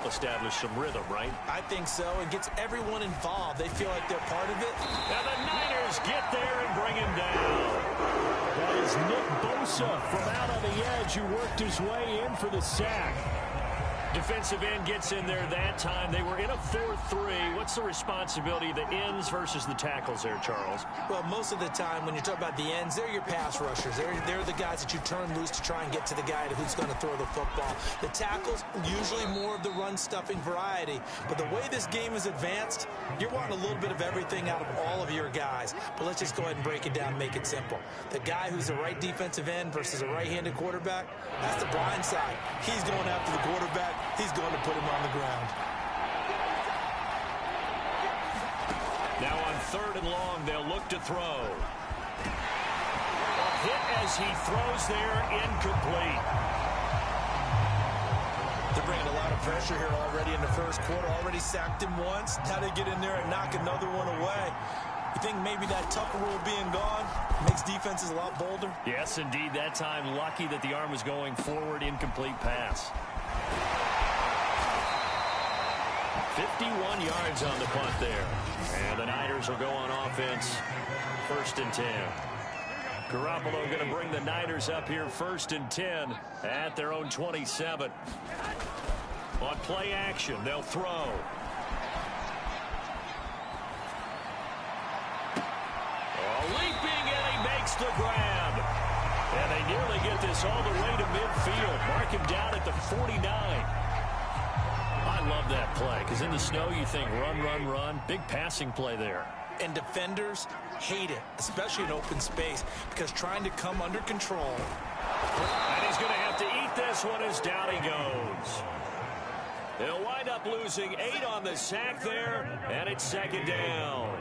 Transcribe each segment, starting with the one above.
help establish some rhythm, right? I think so. It gets everyone involved. They feel like they're part of it. And the Niners get there and bring him down. That is Nick Bosa from out on the edge who worked his way in for the sack. Defensive end gets in there that time. They were in a 4-3. What's the responsibility of the ends versus the tackles there, Charles? Well, most of the time when you talk about the ends, they're your pass rushers. They're the guys that you turn loose to try and get to the guy who's going to throw the football. The tackles, usually more of the run-stuffing variety. But the way this game is advanced, you're wanting a little bit of everything out of all of your guys. But let's just go ahead and break it down and make it simple. The guy who's the right defensive end versus a right-handed quarterback, that's the blind side. He's going after the quarterback. He's going to put him on the ground. Now on 3rd and long, they'll look to throw. A hit as he throws there, incomplete. They're bringing a lot of pressure here already in the first quarter. Already sacked him once. Now they get in there and knock another one away. You think maybe that Tucker rule being gone makes defenses a lot bolder? Yes, indeed. That time, lucky that the arm was going forward, incomplete pass. 51 yards on the punt there. And the Niners will go on offense. 1st and 10. Garoppolo going to bring the Niners up here 1st and 10 at their own 27. On play action, they'll throw. Leaping, and he makes the grab. And they nearly get this all the way to midfield. Mark him down at the 49. I love that play, because in the snow you think run, run, run. Big passing play there. And defenders hate it, especially in open space, because trying to come under control. And he's going to have to eat this one as down he goes. They'll wind up losing 8 on the sack there, and it's 2nd down.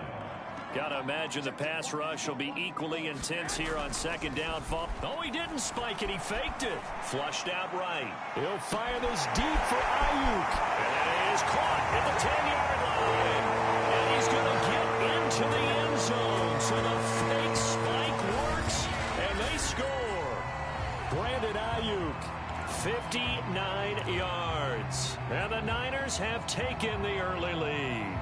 Got to imagine the pass rush will be equally intense here on 2nd down. Oh, he didn't spike it. He faked it. Flushed out right. He'll fire this deep for Ayuk. And it is caught at the 10-yard line. And he's going to get into the end zone. So the fake spike works, and they score. Brandon Ayuk. 59 yards. And the Niners have taken the early lead.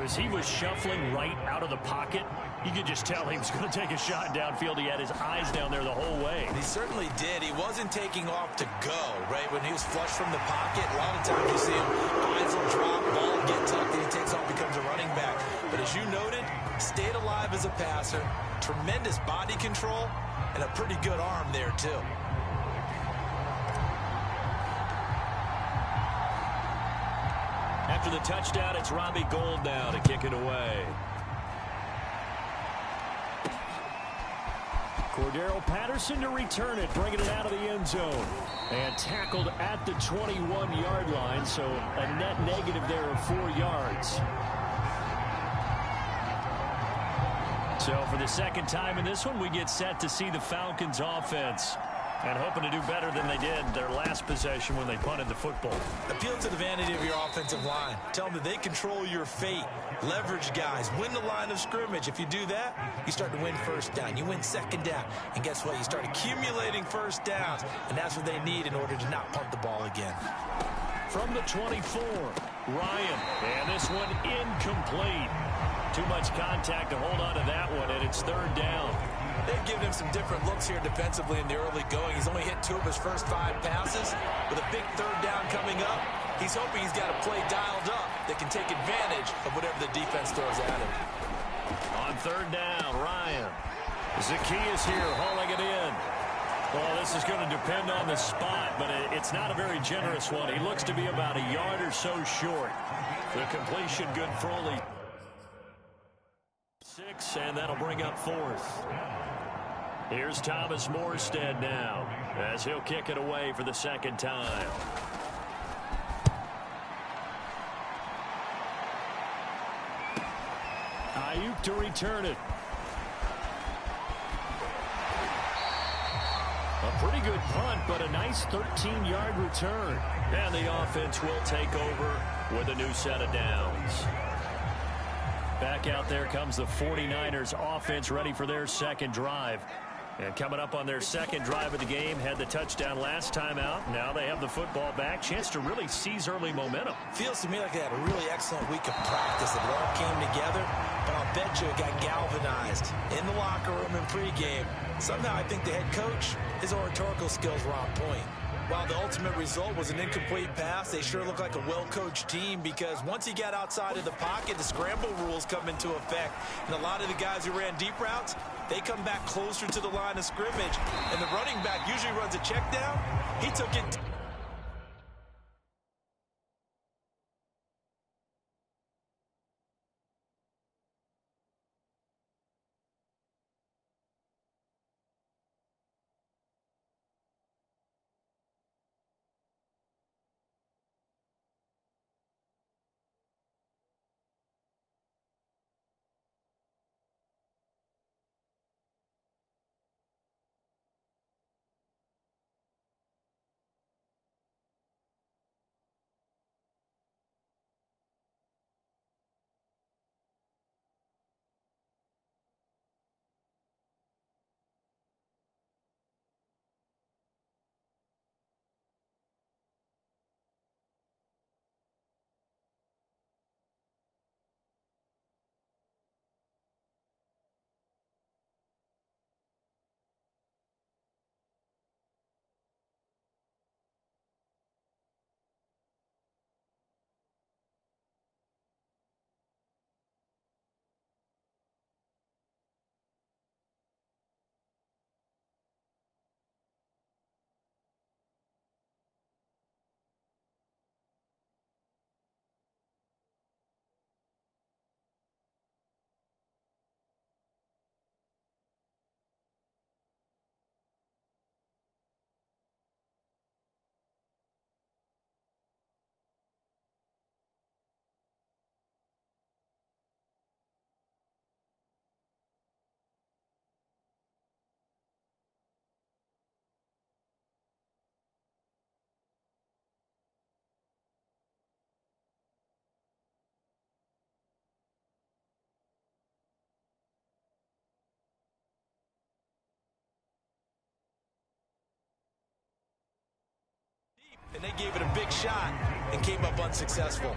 As he was shuffling right out of the pocket, you could just tell he was going to take a shot downfield. He had his eyes down there the whole way. He certainly did. He wasn't taking off to go, right? When he was flushed from the pocket, a lot of times you see him, eyes will drop, ball will get tucked, and he takes off, becomes a running back. But as you noted, stayed alive as a passer, tremendous body control, and a pretty good arm there, too. After the touchdown, it's Robbie Gould now to kick it away. Cordero Patterson to return it, bringing it out of the end zone. And tackled at the 21-yard line, so a net negative there of 4 yards. So for the 2nd time in this one, we get set to see the Falcons offense. And hoping to do better than they did their last possession when they punted the football. Appeal to the vanity of your offensive line. Tell them that they control your fate. Leverage guys. Win the line of scrimmage. If you do that, you start to win 1st down. You win 2nd down. And guess what? You start accumulating 1st downs. And that's what they need in order to not punt the ball again. From the 24, Ryan. And this one incomplete. Too much contact to hold on to that one, and it's 3rd down. They've given him some different looks here defensively in the early going. He's only hit 2 of his first 5 passes. With a big 3rd down coming up, he's hoping he's got a play dialed up that can take advantage of whatever the defense throws at him. On 3rd down, Ryan. Zacchaeus here hauling it in. Well, this is going to depend on the spot, but it's not a very generous one. He looks to be about a yard or so short. The completion good for only 6, and that'll bring up 4th. Here's Thomas Morstead now, as he'll kick it away for the 2nd time. Ayuk to return it. A pretty good punt, but a nice 13-yard return. And the offense will take over with a new set of downs. Back out there comes the 49ers offense, ready for their 2nd drive. And coming up on their second drive of the game, had the touchdown last time out. Now they have the football back. Chance to really seize early momentum. Feels to me like they had a really excellent week of practice. It all came together, but I'll bet you it got galvanized in the locker room in pregame. Somehow I think the head coach, his oratorical skills were on point. While the ultimate result was an incomplete pass, they sure look like a well-coached team because once he got outside of the pocket, the scramble rules come into effect. And a lot of the guys who ran deep routes, they come back closer to the line of scrimmage. And the running back usually runs a check down. He took it. And they gave it a big shot and came up unsuccessful.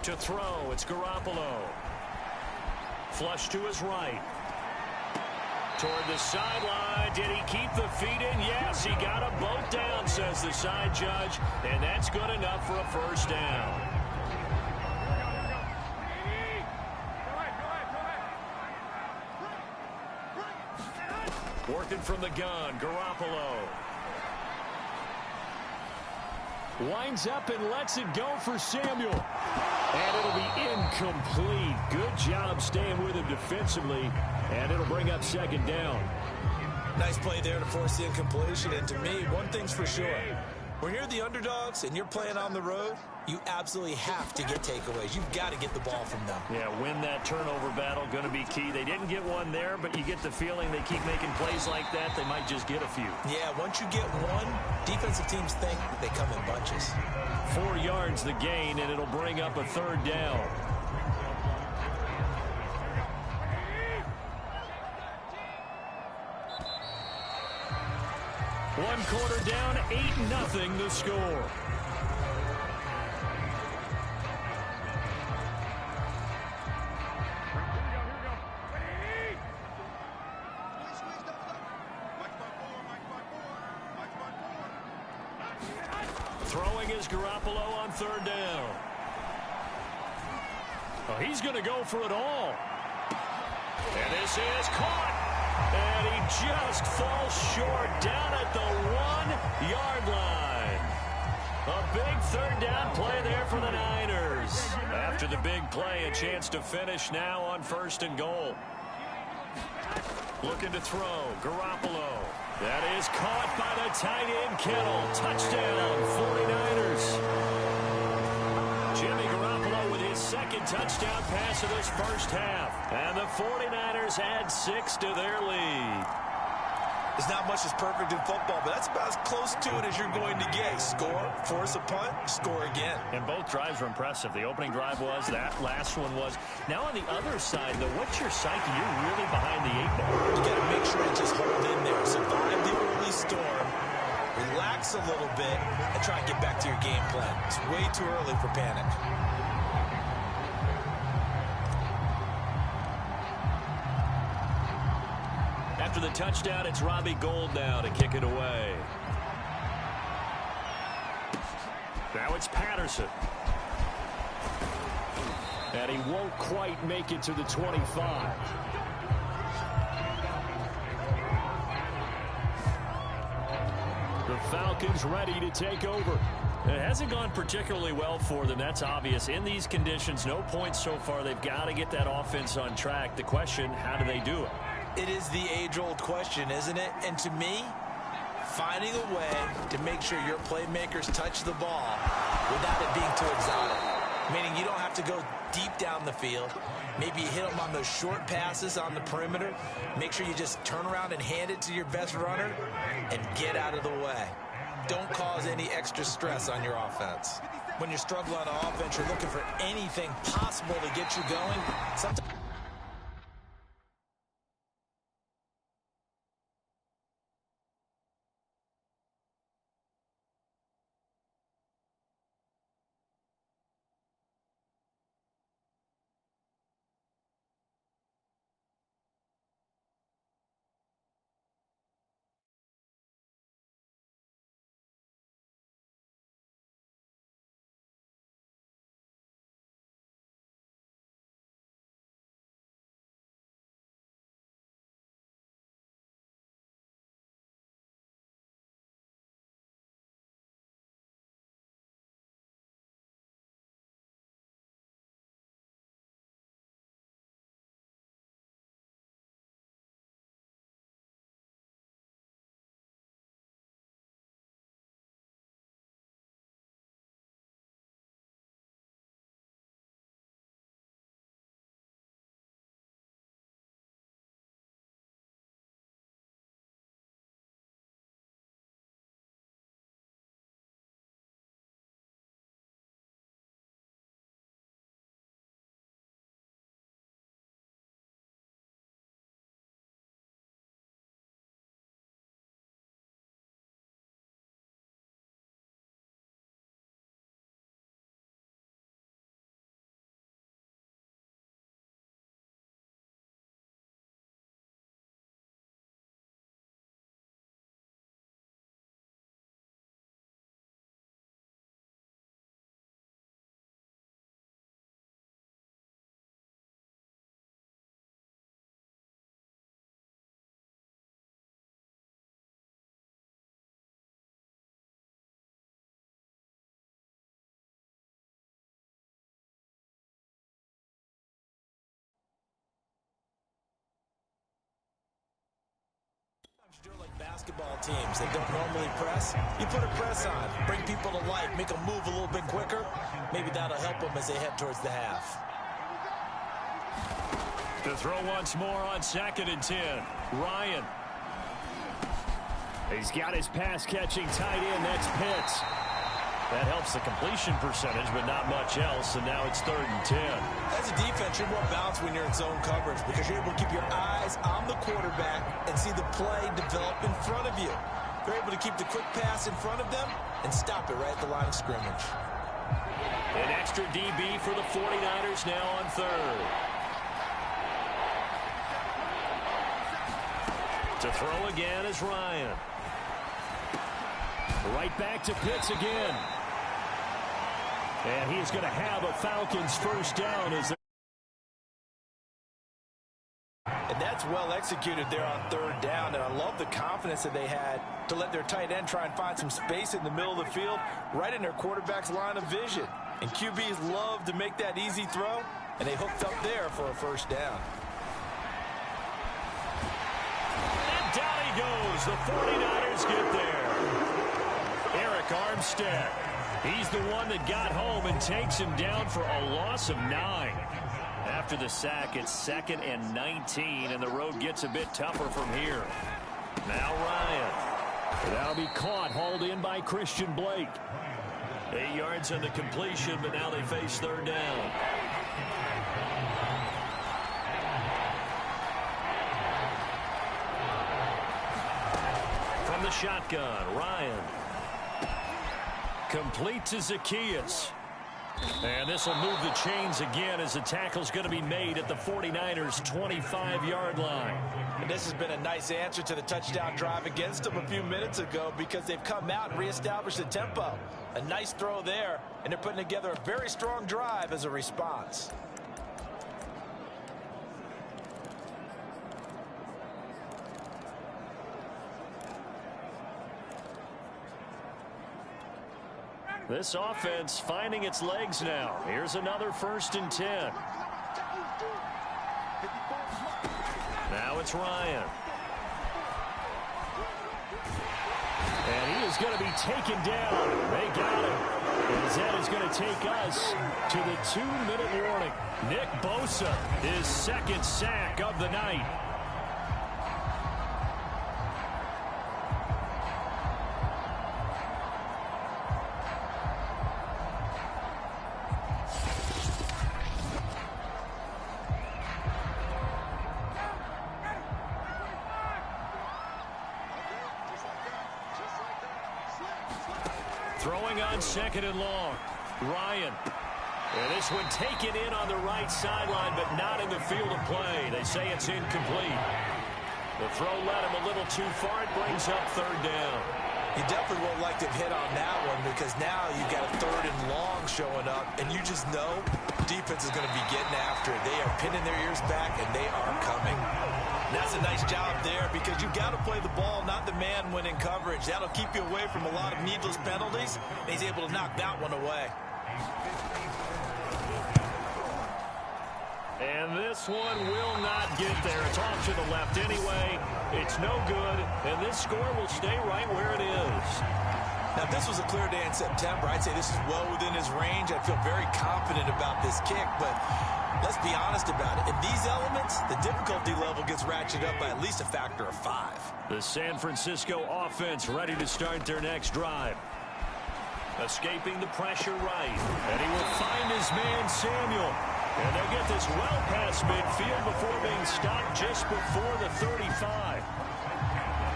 To throw, it's Garoppolo. Flush to his right. Toward the sideline. Did he keep the feet in? Yes, he got them both down, says the side judge. And that's good enough for a first down. Working from the gun, Garoppolo. Winds up and lets it go for Samuel. And it'll be incomplete. Good job staying with him defensively. And it'll bring up second down. Nice play there to force the incompletion. And to me, one thing's for sure. When you're the underdogs and you're playing on the road, you absolutely have to get takeaways. You've got to get the ball from them. Yeah, win that turnover battle, going to be key. They didn't get one there, but you get the feeling they keep making plays like that, they might just get a few. Yeah, once you get one, defensive teams think they come in bunches. 4 yards the gain, and it'll bring up a third down. quarter down, 8-0 the score. Throwing is Garoppolo on third down. Oh, he's going to go for it all. And this is caught. And he just falls short down at the 1-yard line. A big third down play there for the Niners. After the big play, a chance to finish now on 1st and goal. Looking to throw, Garoppolo. That is caught by the tight end, Kittle. Touchdown, 49ers. Jimmy Garoppolo with his second touchdown pass of this first half. And the 49ers add 6 to their lead. There's not much that's perfect in football, but that's about as close to it as you're going to get. Score, force a punt, score again. And both drives were impressive. The opening drive was, that last one was. Now on the other side, though, what's your psyche? You're really behind the 8 ball. You got to make sure you just hold in there. Survive the early storm, relax a little bit, and try and get back to your game plan. It's way too early for panic. After the touchdown, it's Robbie Gould now to kick it away. Now it's Patterson. And he won't quite make it to the 25. The Falcons ready to take over. It hasn't gone particularly well for them. That's obvious. In these conditions, no points so far. They've got to get that offense on track. The question, how do they do it? It is the age-old question, isn't it? And to me, finding a way to make sure your playmakers touch the ball without it being too exotic. Meaning you don't have to go deep down the field. Maybe you hit them on those short passes on the perimeter. Make sure you just turn around and hand it to your best runner and get out of the way. Don't cause any extra stress on your offense. When you're struggling on offense, you're looking for anything possible to get you going. Sometimes you're like basketball teams that don't normally press. You put a press on, bring people to life, make them move a little bit quicker. Maybe that'll help them as they head towards the half. To throw once more on 2nd and 10. Ryan. He's got his pass-catching tight end. That's Pitts. That helps the completion percentage, but not much else, and now it's 3rd and 10. As a defense, you're more balanced when you're in zone coverage because you're able to keep your eyes on the quarterback and see the play develop in front of you. They're able to keep the quick pass in front of them and stop it right at the line of scrimmage. An extra DB for the 49ers now on third. To throw again is Ryan. Right back to Pitts again. And he's going to have a Falcons first down as and that's well executed there on third down, and I love the confidence that they had to let their tight end try and find some space in the middle of the field, right in their quarterback's line of vision. And QBs love to make that easy throw, and they hooked up there for a first down. And down he goes. The 49ers get there. Eric Armstead. He's the one that got home and takes him down for a loss of 9. After the sack, it's 2nd and 19, and the road gets a bit tougher from here. Now Ryan. That'll be caught, hauled in by Christian Blake. 8 yards on the completion, but now they face third down. From the shotgun, Ryan. Complete to Zacchaeus. And this will move the chains again as the tackle's going to be made at the 49ers' 25-yard line. And this has been a nice answer to the touchdown drive against them a few minutes ago because they've come out and reestablished the tempo. A nice throw there, and they're putting together a very strong drive as a response. This offense finding its legs now. Here's another 1st and 10. Now it's Ryan. And he is going to be taken down. They got him. As that is going to take us to the 2-minute warning. Nick Bosa, his 2nd sack of the night. Throwing on 2nd and long. Ryan. And this one taken in on the right sideline, but not in the field of play. They say it's incomplete. The throw led him a little too far. It brings up third down. You definitely won't like to hit on that one because now you've got a 3rd and long showing up, and you just know defense is going to be getting after it. They are pinning their ears back, and they are coming. And that's a nice job there because you've got to play the ball, not the man when in coverage. That'll keep you away from a lot of needless penalties. And he's able to knock that one away. And this one will not get there. It's off to the left anyway. It's no good, and this score will stay right where it is. Now, if this was a clear day in September, I'd say this is well within his range. I feel very confident about this kick, but let's be honest about it. In these elements, the difficulty level gets ratcheted up by at least a factor of 5. The San Francisco offense ready to start their next drive. Escaping the pressure right, and he will find his man Samuel. And they'll get this well past midfield before being stopped just before the 35.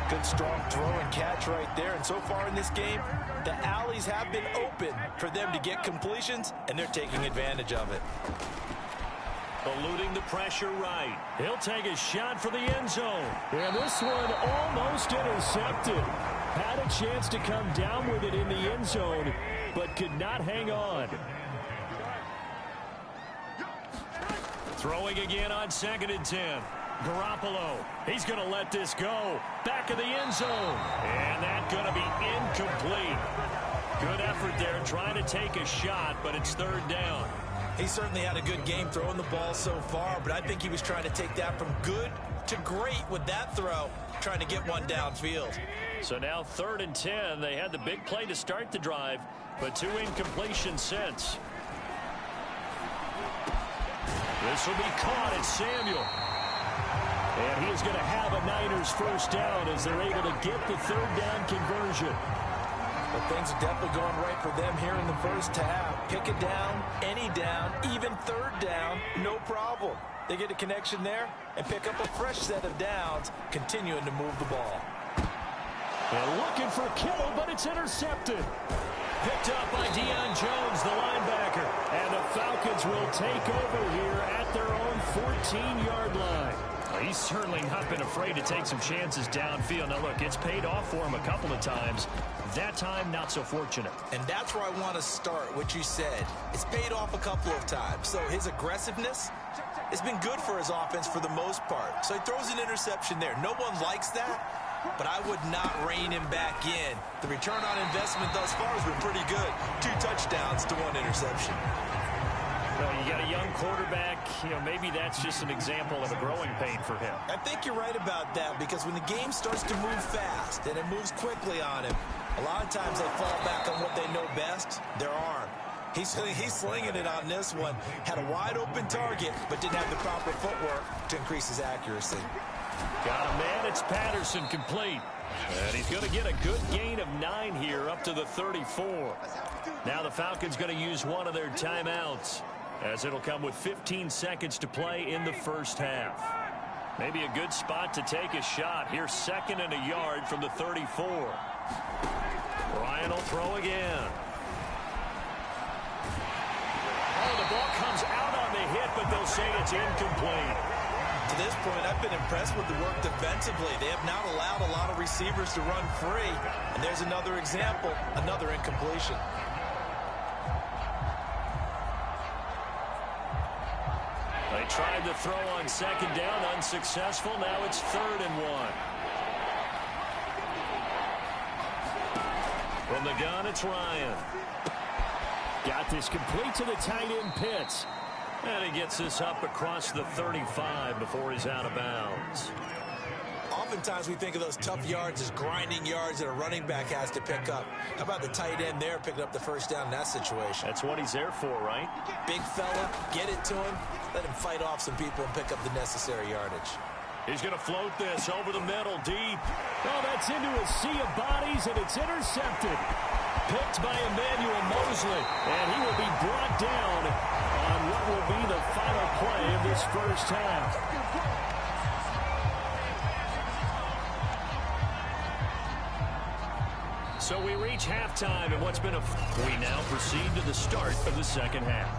Good strong throw and catch right there. And so far in this game, the alleys have been open for them to get completions, and they're taking advantage of it. Eluding the pressure right. He'll take a shot for the end zone. And this one almost intercepted. Had a chance to come down with it in the end zone, but could not hang on. Throwing again on 2nd and 10. Garoppolo, he's going to let this go. Back of the end zone. And that's going to be incomplete. Good effort there trying to take a shot, but it's third down. He certainly had a good game throwing the ball so far, but I think he was trying to take that from good to great with that throw, trying to get one downfield. So now 3rd and 10. They had the big play to start the drive, but 2 incompletions since. This will be caught at Samuel. And he is going to have a Niners first down as they're able to get the 3rd down conversion. But things are definitely going right for them here in the first half. Pick it down, any down, even 3rd down, no problem. They get a connection there and pick up a fresh set of downs, continuing to move the ball. And looking for Kittle, but it's intercepted. Picked up by Deion Jones, the linebacker. And the Falcons will take over here at their own 14-yard line. Well, he's certainly not been afraid to take some chances downfield. Now, look, it's paid off for him a couple of times. That time, not so fortunate. And that's where I want to start, what you said. It's paid off a couple of times. So his aggressiveness has been good for his offense for the most part. So he throws an interception there. No one likes that. But I would not rein him back in. The return on investment thus far has been pretty good. 2 touchdowns to 1 interception. Well, you got a young quarterback. Maybe that's just an example of a growing pain for him. I think you're right about that, because when the game starts to move fast and it moves quickly on him, a lot of times they fall back on what they know best, their arm. He's slinging it on this one. Had a wide open target, but didn't have the proper footwork to increase his accuracy. Got a man, it's Patterson, complete. And he's going to get a good gain of 9 here up to the 34. Now the Falcons going to use one of their timeouts, as it'll come with 15 seconds to play in the first half. Maybe a good spot to take a shot. Here's 2nd and a yard from the 34. Ryan will throw again. Oh, the ball comes out on the hit, but they'll say it's incomplete. To this point, I've been impressed with the work defensively. They have not allowed a lot of receivers to run free. And there's another example, another incompletion. They tried to throw on 2nd down, unsuccessful. Now it's 3rd and 1. From the gun, it's Ryan. Got this complete to the tight end Pitts. And he gets this up across the 35 before he's out of bounds. Oftentimes we think of those tough yards as grinding yards that a running back has to pick up. How about the tight end there picking up the first down in that situation? That's what he's there for, right? Big fella, get it to him, let him fight off some people and pick up the necessary yardage. He's going to float this over the middle, deep. Oh, that's into a sea of bodies, and it's intercepted. Picked by Emmanuel Mosley, and he will be brought down on what will be the final play of this first half. So we reach halftime, and what's been we now proceed to the start of the second half.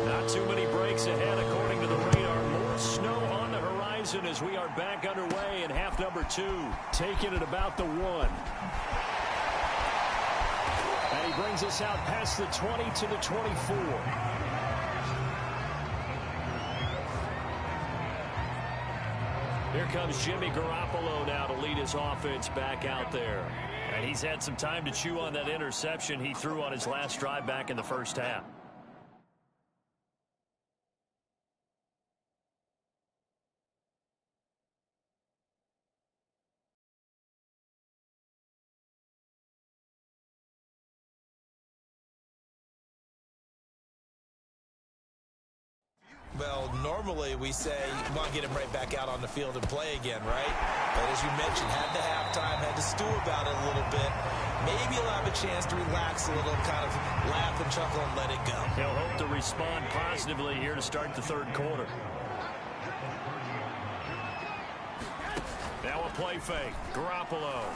Not too many breaks ahead, according to the radar. More snow on the horizon as we are back underway in half number 2. Taking it about the 1. And he brings us out past the 20 to the 24. Here comes Jimmy Garoppolo now to lead his offense back out there. And he's had some time to chew on that interception he threw on his last drive back in the first half. Well, normally we say you want to get him right back out on the field and play again, right? But as you mentioned, had the halftime, had to stew about it a little bit. Maybe he'll have a chance to relax a little, kind of laugh and chuckle and let it go. He'll hope to respond positively here to start the third quarter. Now a play fake. Garoppolo.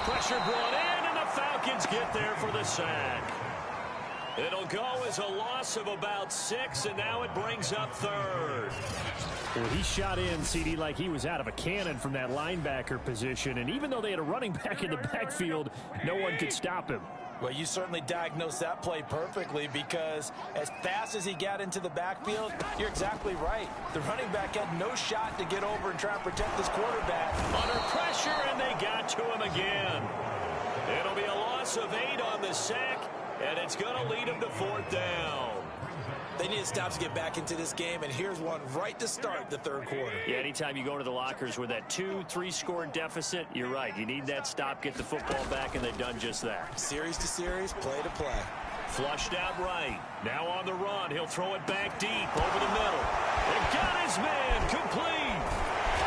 Pressure brought in, and the Falcons get there for the sack. It'll go as a loss of about 6, and now it brings up 3rd. Well, he shot in, CD, like he was out of a cannon from that linebacker position. And even though they had a running back in the backfield, no one could stop him. Well, you certainly diagnosed that play perfectly, because as fast as he got into the backfield, you're exactly right. The running back had no shot to get over and try and protect this quarterback. Under pressure, and they got to him again. It'll be a loss of 8 on the sack, and it's going to lead him to 4th down. They need to stop to get back into this game, and here's one right to start the third quarter. Yeah, anytime you go to the lockers with that 2-3 score deficit, you're right. You need that stop, get the football back, and they've done just that. Series to series, play to play. Flushed out right. Now on the run. He'll throw it back deep over the middle. They got his man complete.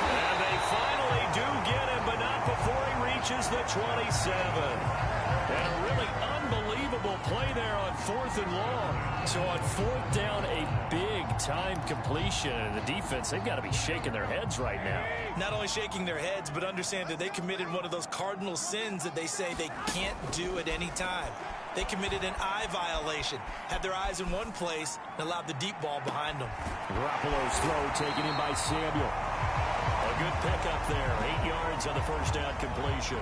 And they finally do get him, but not before he reaches the 27. And a really unbelievable play there on 4th and long. So on 4th down, a big-time completion. And the defense, they've got to be shaking their heads right now. Not only shaking their heads, but understand that they committed one of those cardinal sins that they say they can't do at any time. They committed an eye violation, had their eyes in one place, and allowed the deep ball behind them. Garoppolo's throw taken in by Samuel. A good pickup there. 8 yards on the first down completion.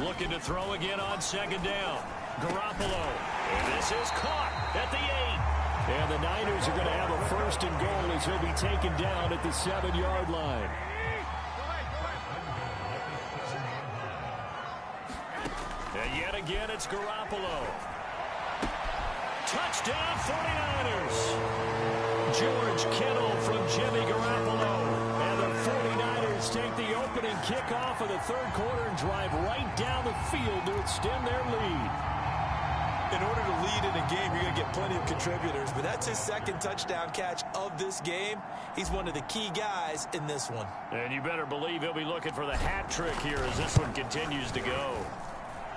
Looking to throw again on 2nd down. Garoppolo. And this is caught at the 8. And the Niners are going to have a 1st and goal as he'll be taken down at the 7-yard line. And yet again, it's Garoppolo. Touchdown, 49ers. George Kittle from Jimmy Garoppolo. And the 49ers take the opening kickoff of the 3rd quarter and drive right down the field to extend their lead. In order to lead in a game, you're going to get plenty of contributors, but that's his 2nd touchdown catch of this game. He's one of the key guys in this one. And you better believe he'll be looking for the hat trick here as this one continues to go.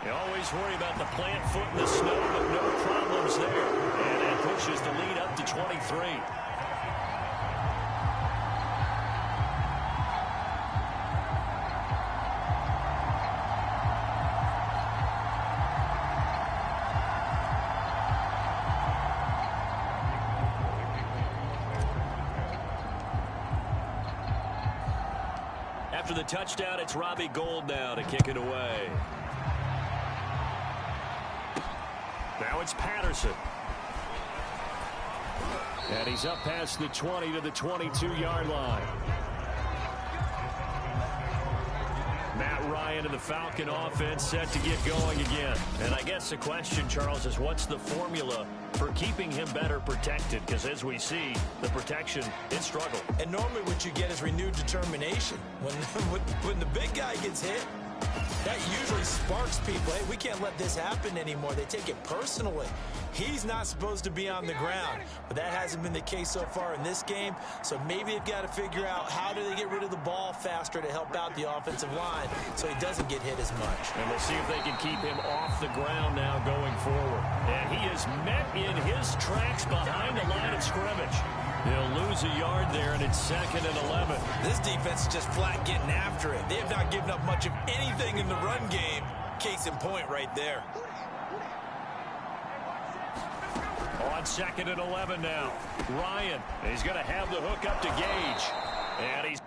You always worry about the plant foot in the snow, but no problems there. And it pushes the lead up to 23. After the touchdown, it's Robbie Gould now to kick it away. Now it's Patterson. And he's up past the 20 to the 22-yard line. Matt Ryan and the Falcon offense set to get going again. And I guess the question, Charles, is what's the formula for keeping him better protected? Because as we see, the protection, it struggled. And normally what you get is renewed determination. When the big guy gets hit, that usually sparks people. Hey, we can't let this happen anymore. They take it personally. He's not supposed to be on the ground, but that hasn't been the case so far in this game. So maybe they've got to figure out how do they get rid of the ball faster to help out the offensive line so he doesn't get hit as much. And we'll see if they can keep him off the ground now going forward. And he is met in his tracks behind the line of scrimmage. He'll lose a yard there, and it's 2nd and 11. This defense is just flat getting after it. They have not given up much of anything in the run game. Case in point right there. On 2nd and 11 now. Ryan, he's going to have the hook up to Gage. And he's